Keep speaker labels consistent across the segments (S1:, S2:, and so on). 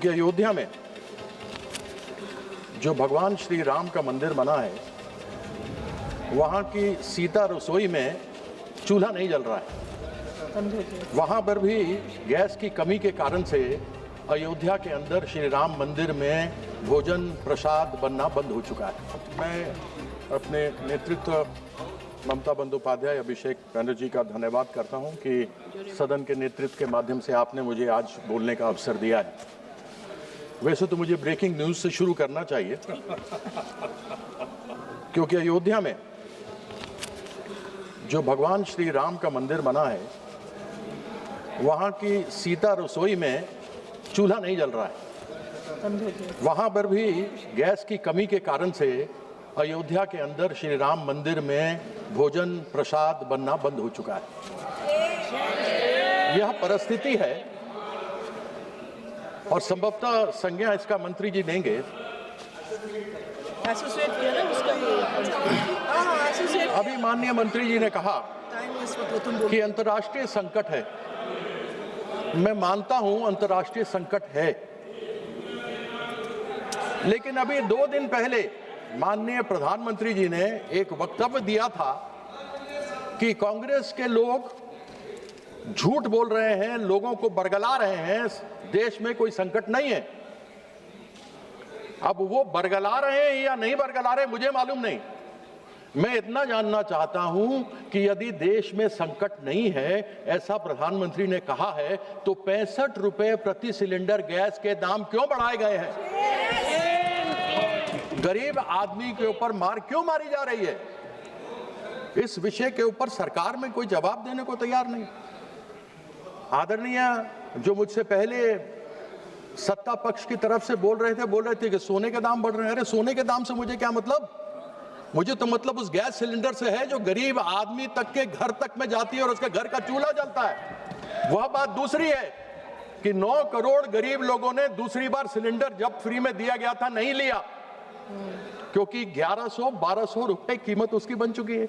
S1: क्योंकि अयोध्या में जो भगवान श्री राम का मंदिर बना है, वहाँ की सीता रसोई में चूल्हा नहीं जल रहा है। वहाँ पर भी गैस की कमी के कारण से अयोध्या के अंदर श्री राम मंदिर में भोजन प्रसाद बनना बंद हो चुका है। मैं अपने नेतृत्व ममता बंदोपाध्याय, अभिषेक बनर्जी का धन्यवाद करता हूं कि सदन के नेतृत्व के माध्यम से आपने मुझे आज बोलने का अवसर दिया है। वैसे तो मुझे ब्रेकिंग न्यूज़ से शुरू करना चाहिए, क्योंकि अयोध्या में जो भगवान श्री राम का मंदिर बना है, वहाँ की सीता रसोई में चूल्हा नहीं जल रहा है। वहाँ पर भी गैस की कमी के कारण से अयोध्या के अंदर श्री राम मंदिर में भोजन प्रसाद बनना बंद हो चुका है। यह परिस्थिति है और संभवतः संज्ञा इसका मंत्री जी देंगे। अभी माननीय मंत्री जी ने कहा कि अंतर्राष्ट्रीय संकट है। मैं मानता हूं अंतर्राष्ट्रीय संकट है, लेकिन अभी 2 दिन पहले माननीय प्रधानमंत्री जी ने एक वक्तव्य दिया था कि कांग्रेस के लोग झूठ बोल रहे हैं, लोगों को बरगला रहे हैं, देश में कोई संकट नहीं है। अब वो बरगला रहे हैं या नहीं बरगला रहे मुझे मालूम नहीं। मैं इतना जानना चाहता हूं कि यदि देश में संकट नहीं है, ऐसा प्रधानमंत्री ने कहा है, तो 65 रुपए प्रति सिलेंडर गैस के दाम क्यों बढ़ाए गए हैं? गरीब आदमी के ऊपर मार क्यों मारी जा रही है? इस विषय के ऊपर सरकार में कोई जवाब देने को तैयार नहीं। आदरणीय जो मुझसे पहले सत्ता पक्ष की तरफ से बोल रहे थे कि सोने के दाम बढ़ रहे हैं। अरे सोने के दाम से मुझे क्या मतलब? मुझे तो मतलब उस गैस सिलेंडर से है जो गरीब आदमी तक के घर तक में जाती है और उसके घर का चूल्हा जलता है। वह बात दूसरी है कि 9 करोड़ गरीब लोगों ने दूसरी बार सिलेंडर जब फ्री में दिया गया था नहीं लिया, क्योंकि 1100-1200 रुपए कीमत उसकी बन चुकी है।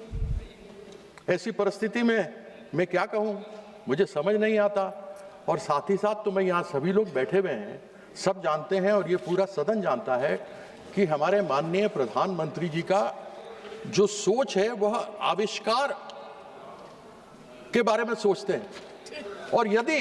S1: ऐसी परिस्थिति में मैं क्या कहूं, मुझे समझ नहीं आता। और साथ ही साथ तो मैं यहाँ सभी लोग बैठे हुए हैं, सब जानते हैं और ये पूरा सदन जानता है कि हमारे माननीय प्रधानमंत्री जी का जो सोच है वह आविष्कार के बारे में सोचते हैं। और यदि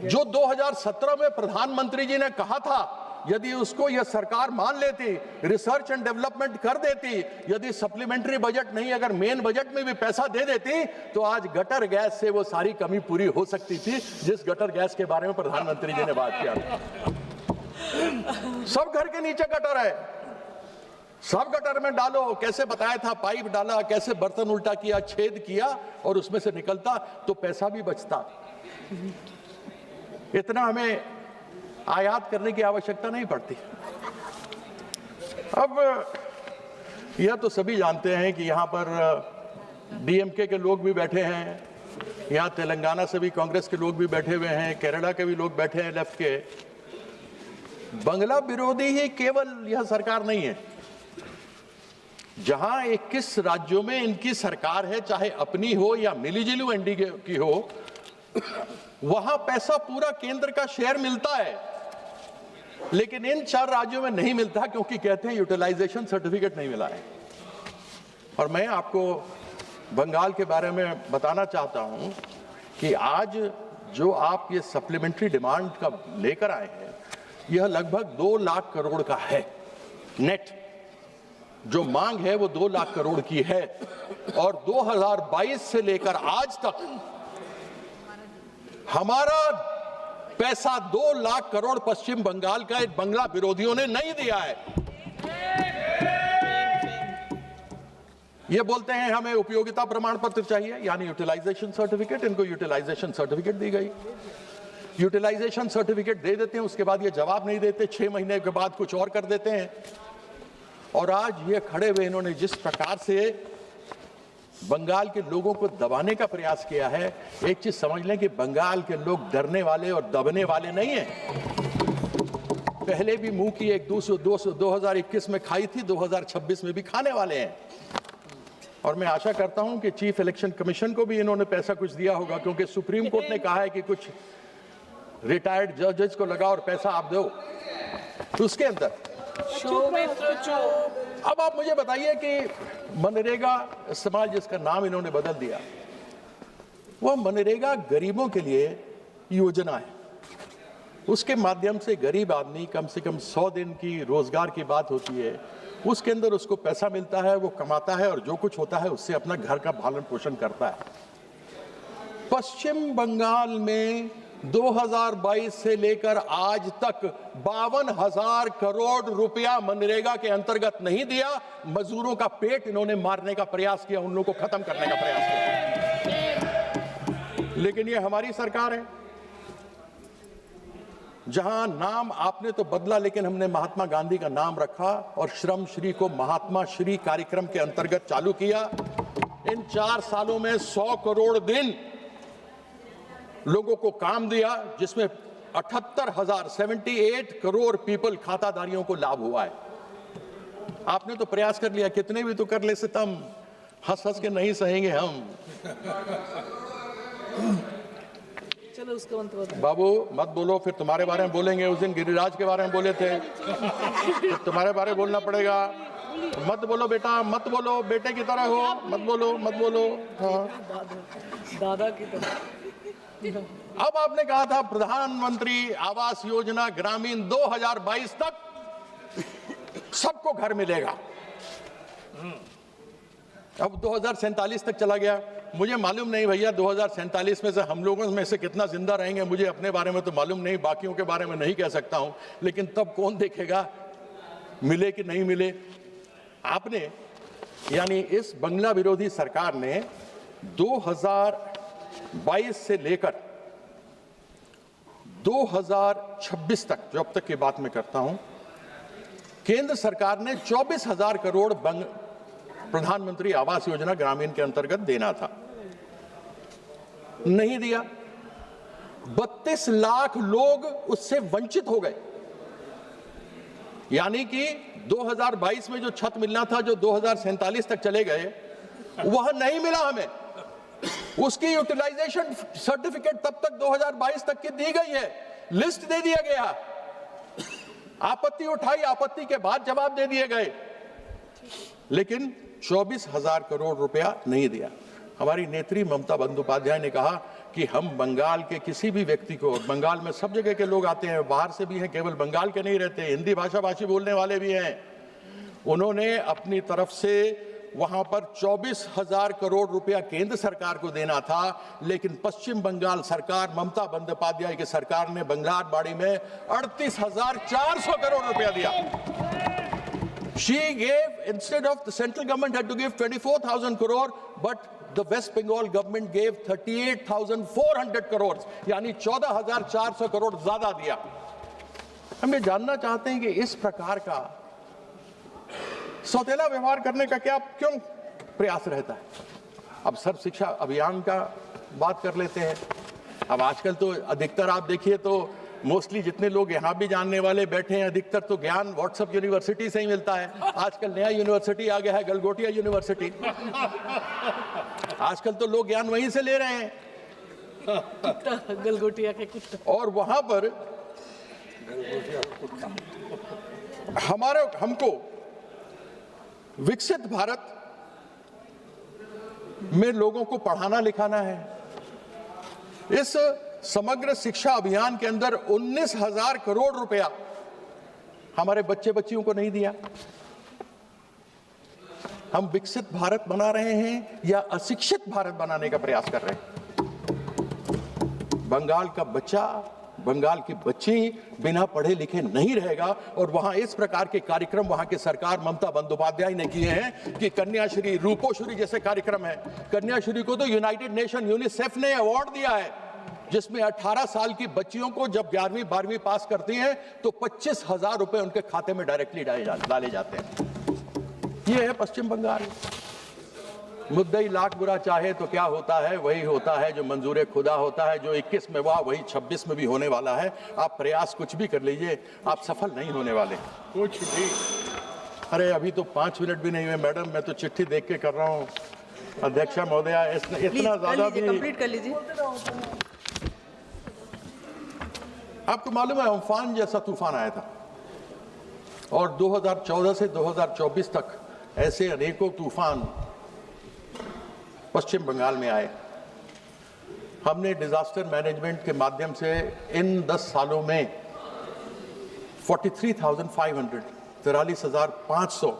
S1: जो 2017 में प्रधानमंत्री जी ने कहा था, यदि उसको यह सरकार मान लेती, रिसर्च एंड डेवलपमेंट कर देती, यदि सप्लीमेंट्री बजट नहीं अगर मेन बजट में भी पैसा दे देती, तो आज गटर गैस से वो सारी कमी पूरी हो सकती थी जिस गटर गैस के बारे में प्रधानमंत्री जी ने बात किया था। सब घर के नीचे गटर है, सब गटर में डालो, कैसे बताया था, पाइप डाला, कैसे बर्तन उल्टा किया, छेद किया और उसमें से निकलता तो पैसा भी बचता। इतना हमें आयात करने की आवश्यकता नहीं पड़ती। अब यह तो सभी जानते हैं कि यहाँ पर डीएमके के लोग भी बैठे हैं, यहाँ तेलंगाना से भी कांग्रेस के लोग भी बैठे हुए हैं, केरला के भी लोग बैठे हैं लेफ्ट के। बंगला विरोधी ही केवल यह सरकार नहीं है। जहां 21 राज्यों में इनकी सरकार है, चाहे अपनी हो या मिलीजुली एनडीए की हो, वहां पैसा पूरा केंद्र का शेयर मिलता है, लेकिन इन 4 राज्यों में नहीं मिलता क्योंकि कहते हैं यूटिलाइजेशन सर्टिफिकेट नहीं मिला है। और मैं आपको बंगाल के बारे में बताना चाहता हूं कि आज जो आप ये सप्लीमेंट्री डिमांड का लेकर आए हैं, यह लगभग 2 लाख करोड़ का है। नेट जो मांग है वो 2 लाख करोड़ की है और 2022 से लेकर आज तक हमारा पैसा 2 लाख करोड़ पश्चिम बंगाल का बंगला विरोधियों ने नहीं दिया है। ये बोलते हैं हमें उपयोगिता प्रमाण पत्र चाहिए, यानी यूटिलाइजेशन सर्टिफिकेट। इनको यूटिलाइजेशन सर्टिफिकेट दी गई, यूटिलाइजेशन सर्टिफिकेट दे देते हैं, उसके बाद ये जवाब नहीं देते, 6 महीने के बाद कुछ और कर देते हैं। और आज ये खड़े हुए इन्होंने जिस प्रकार से बंगाल के लोगों को दबाने का प्रयास किया है, एक चीज समझ लें कि बंगाल के लोग डरने वाले और दबने वाले नहीं हैं। पहले भी मुंह की एक 2021 में खाई थी, 2026 में भी खाने वाले हैं। और मैं आशा करता हूं कि चीफ इलेक्शन कमीशन को भी इन्होंने पैसा कुछ दिया होगा, क्योंकि सुप्रीम कोर्ट ने कहा है कि कुछ रिटायर्ड जजेस को लगा और पैसा आप दो, तो उसके अंदर अब आप मुझे बताइए कि मनरेगा इस्तेमाल जिसका नाम इन्होंने बदल दिया, वह मनरेगा गरीबों के लिए योजना है। उसके माध्यम से गरीब आदमी कम से कम 100 दिन की रोजगार की बात होती है, उसके अंदर उसको पैसा मिलता है, वो कमाता है और जो कुछ होता है उससे अपना घर का पालन पोषण करता है। पश्चिम बंगाल में 2022 से लेकर आज तक 52,000 करोड़ रुपया मनरेगा के अंतर्गत नहीं दिया। मजदूरों का पेट इन्होंने मारने का प्रयास किया, उन लोगों को खत्म करने का प्रयास किया। लेकिन ये हमारी सरकार है, जहां नाम आपने तो बदला लेकिन हमने महात्मा गांधी का नाम रखा और श्रम श्री को महात्मा श्री कार्यक्रम के अंतर्गत चालू किया। इन 4 सालों में 100 करोड़ दिन लोगों को काम दिया, जिसमें 78 करोड़ पीपल खाताधारियों को लाभ हुआ है। आपने तो प्रयास कर लिया, कितने भी तो कर ले सितम, हंस हंस के नहीं सहेंगे हम।
S2: चलो उसका मतलब
S1: बाबू मत बोलो, फिर तुम्हारे बारे में बोलेंगे। उस दिन गिरिराज के बारे में बोले थे, फिर तुम्हारे बारे में बोलना पड़ेगा। मत बोलो बेटा, मत बोलो, बेटे की तरह हो, मत बोलो, मत बोलो। हाँ,
S2: दादा की तरह।
S1: अब आपने कहा था प्रधानमंत्री आवास योजना ग्रामीण 2022 तक सबको घर मिलेगा। अब 2047 तक चला गया। मुझे मालूम नहीं भैया 2047 में से हम लोगों में से कितना जिंदा रहेंगे, मुझे अपने बारे में तो मालूम नहीं, बाकियों के बारे में नहीं कह सकता हूं। लेकिन तब कौन देखेगा मिले कि नहीं मिले। आपने यानी इस बंगला विरोधी सरकार ने 2022 से लेकर 2026 तक, जो अब तक की बात मैं करता हूं, केंद्र सरकार ने 24,000 करोड़ प्रधानमंत्री आवास योजना ग्रामीण के अंतर्गत देना था, नहीं दिया। 32 लाख लोग उससे वंचित हो गए। यानी कि 2022 में जो छत मिलना था, जो 2047 तक चले गए, वह नहीं मिला हमें। उसकी यूटिलाइजेशन सर्टिफिकेट तब तक 2022 तक की दी गई है, लिस्ट दे दिया गया, आपत्ति उठाई, आपत्ति के बाद जवाब दे दिए गए, लेकिन 24,000 करोड़ रुपया नहीं दिया। हमारी नेत्री ममता बंदोपाध्याय ने कहा कि हम बंगाल के किसी भी व्यक्ति को, बंगाल में सब जगह के लोग आते हैं, बाहर से भी हैं, केवल बंगाल के नहीं रहते, हिंदी भाषा भाषी बोलने वाले भी हैं। उन्होंने अपनी तरफ से वहां पर 24,000 करोड़ रुपया केंद्र सरकार को देना था, लेकिन पश्चिम बंगाल सरकार, ममता बंदोपाध्याय की सरकार ने बंगलारबाड़ी में 38,400 करोड़ रुपया दिया। She gave, instead of the central government had to give 24,000 crore, but the West Bengal government gave 38,400 crores, यानी 14,400 करोड़ ज्यादा दिया। हम ये जानना चाहते हैं कि इस प्रकार का सौतेला व्यवहार करने का क्यों प्रयास रहता है। अब सर्व शिक्षा अभियान का बात कर लेते हैं। अब आजकल तो अधिकतर आप देखिए तो मोस्टली जितने लोग यहाँ भी जानने वाले बैठे हैं, अधिकतर तो ज्ञान व्हाट्सएप यूनिवर्सिटी से ही मिलता है। आजकल नया यूनिवर्सिटी आ गया है, गलगोटिया यूनिवर्सिटी। आजकल तो लोग ज्ञान वहीं से ले रहे हैं,
S2: गलगोटिया के कुत्ता।
S1: और वहां पर हमको विकसित भारत में लोगों को पढ़ाना लिखाना है। इस समग्र शिक्षा अभियान के अंदर 19,000 करोड़ रुपया हमारे बच्चे बच्चियों को नहीं दिया। हम विकसित भारत बना रहे हैं या अशिक्षित भारत बनाने का प्रयास कर रहे हैं। बंगाल का बच्चा, बंगाल की बच्ची बिना पढ़े लिखे नहीं रहेगा। और वहां इस प्रकार के कार्यक्रम वहां की सरकार ममता बंदोपाध्याय ने किए हैं कि कन्याश्री, रूपोश्री जैसे कार्यक्रम है। कन्याश्री को तो यूनाइटेड नेशन, यूनिसेफ ने अवार्ड दिया है, जिसमें 18 साल की बच्चियों को जब 11वीं 12वीं पास करती हैं तो 25,000 रुपए उनके खाते में डायरेक्टली डाले जाते हैं। ये है पश्चिम बंगाल। मुद्दई लाख बुरा चाहे तो क्या होता है, वही होता है जो मंजूर खुदा होता है। जो 21 में हुआ वही 26 में भी होने वाला है। आप प्रयास कुछ भी कर लीजिए, आप सफल नहीं होने वाले कुछ भी। अरे अभी तो 5 मिनट भी नहीं हुए मैडम, मैं तो चिट्ठी देख के कर रहा हूँ। अध्यक्षा महोदया, इतना ज्यादा भी
S2: कंप्लीट कर लीजिए।
S1: आपको मालूम है अम्फान जैसा तूफान आया था और 2014 से 2024 तक ऐसे अनेकों तूफान पश्चिम बंगाल में आए। हमने डिजास्टर मैनेजमेंट के माध्यम से इन 10 सालों में 43,500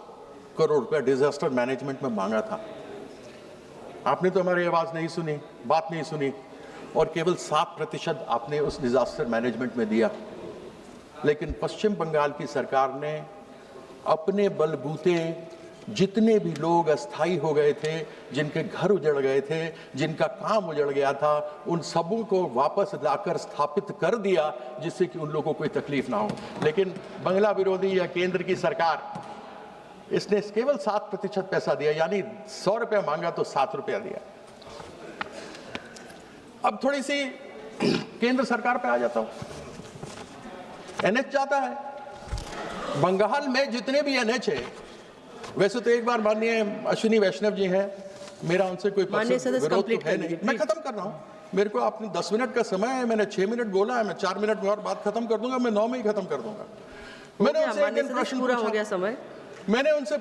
S1: करोड़ रुपया डिजास्टर मैनेजमेंट में मांगा था। आपने तो हमारी आवाज नहीं सुनी, बात नहीं सुनी, और केवल 7% आपने उस डिजास्टर मैनेजमेंट में दिया। लेकिन पश्चिम बंगाल की सरकार ने अपने बलबूते जितने भी लोग अस्थायी हो गए थे, जिनके घर उजड़ गए थे, जिनका काम उजड़ गया था, उन सबों को वापस लाकर स्थापित कर दिया, जिससे कि उन लोगों को कोई तकलीफ ना हो। लेकिन बंगला विरोधी या केंद्र की सरकार, इसने केवल 7% पैसा दिया, यानी 100 रुपया मांगा तो 7 रुपया दिया। अब थोड़ी सी केंद्र सरकार पे आ जाता हूं। एनएच जाता है बंगाल में, जितने भी एनएच है, वैसे तो एक बार माननीय अश्विनी वैष्णव जी हैं, मेरा उनसे कोई विरोध तो है नहीं। मैं खत्म कर रहा हूं, मेरे को आपने 10 मिनट का समय है, मैंने 6 मिनट बोला है, मैं 4 मिनट में और बात खत्म कर दूंगा, मैं 9 में ही खत्म कर दूंगा। मैंने उनसे एक दिन प्रश्न पूछा, मैंने उनसे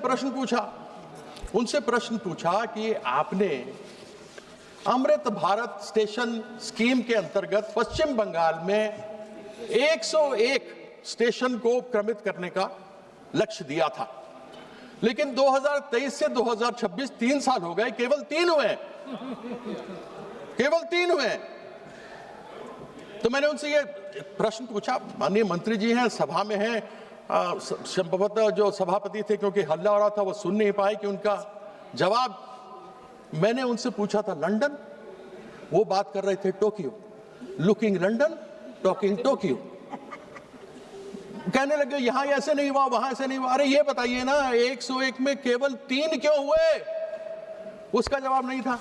S1: प्रश्न पूछा कि आपने अमृत भारत स्टेशन स्कीम के अंतर्गत पश्चिम बंगाल में 101 स्टेशन को क्रमित करने का लक्ष्य दिया था, लेकिन 2023 से 2026 3 साल हो गए, केवल 3 हुए, केवल 3 हुए। तो मैंने उनसे ये प्रश्न पूछा, माननीय मंत्री जी हैं, सभा में हैं, संभवतः जो सभापति थे, क्योंकि हल्ला हो रहा था, वो सुन नहीं पाए कि उनका जवाब। मैंने उनसे पूछा था लंदन, वो बात कर रहे थे Tokyo, looking London talking Tokyo. कहने लगे यहां ऐसे नहीं हुआ, वहां ऐसे नहीं हुआ। अरे ये बताइए ना, 101 में केवल 3 क्यों हुए? उसका जवाब नहीं था।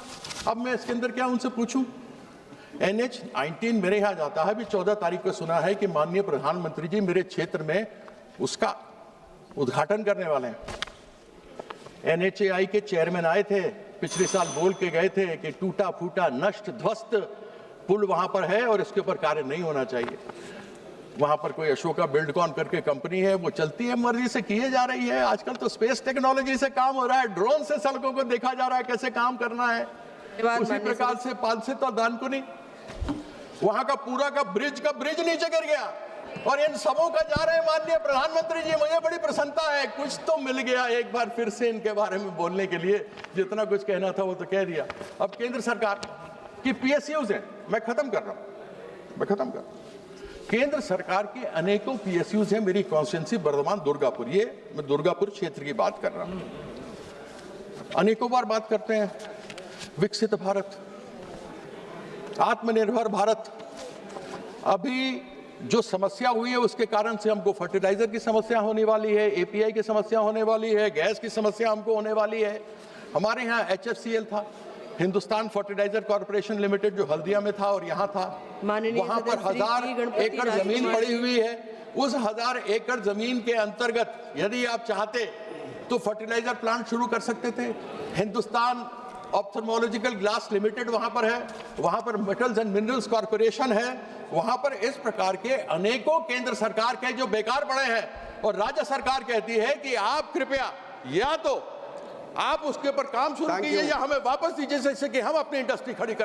S1: अब मैं इसके अंदर क्या उनसे पूछूं? NH-19 मेरे यहां जाता है, अभी 14 तारीख को सुना है कि माननीय प्रधानमंत्री जी मेरे क्षेत्र में उसका उद्घाटन करने वाले हैं। NHAI के चेयरमैन आए थे, पिछले साल बोल के गए थे कि टूटा फूटा नष्ट ध्वस्त पुल वहां पर है और इसके ऊपर कार्य नहीं होना चाहिए। वहां पर कोई अशोका बिल्डकॉन करके कंपनी है, वो चलती है, मर्जी से किए जा रही है। आजकल तो स्पेस टेक्नोलॉजी से काम हो रहा है, ड्रोन से सड़कों को देखा जा रहा है कैसे काम करना है। उसी प्रकार से पालसित और दानकुनी, वहां का पूरा का ब्रिज नीचे गिर गया, और इन सबों का जा रहे हैं माननीय प्रधानमंत्री जी। मुझे बड़ी प्रसन्नता है, कुछ तो मिल गया एक बार फिर से इनके बारे में बोलने के लिए। जितना कुछ कहना था वो तो कह दिया। अब केंद्र सरकार की PSUs हैं, मैं खत्म कर रहा हूं। केंद्र सरकार के अनेकों PSUs हैं। मेरी कॉन्स्टिट्यूंसी बर्धमान दुर्गापुर, ये मैं दुर्गापुर क्षेत्र की बात कर रहा हूं। अनेकों बार बात करते हैं विकसित भारत, आत्मनिर्भर भारत। अभी जो समस्या हुई है उसके कारण से हमको फर्टिलाइजर की समस्या होने वाली है, API की समस्या होने वाली है, गैस की समस्या हमको होने वाली है। हमारे यहाँ HFCL था, हिंदुस्तान फर्टिलाइजर कॉर्पोरेशन लिमिटेड, जो हल्दिया में था और यहाँ था। वहां पर 1000 एकड़ जमीन पड़ी हुई है। उस 1000 एकड़ जमीन के अंतर्गत यदि आप चाहते तो फर्टिलाइजर प्लांट शुरू कर सकते थे। हिंदुस्तान ऑप्थेल्मोलॉजिकल ग्लास लिमिटेड वहां पर है, वहां पर मेटल्स एंड मिनरल्स कॉर्पोरेशन है। वहां पर इस प्रकार के अनेकों केंद्र सरकार के जो बेकार पड़े हैं, और राज्य सरकार कहती है कि आप कृपया या तो आप उसके ऊपर काम शुरू कीजिए या हमें वापस दीजिए, जिससे कि हम अपनी इंडस्ट्री खड़ी कर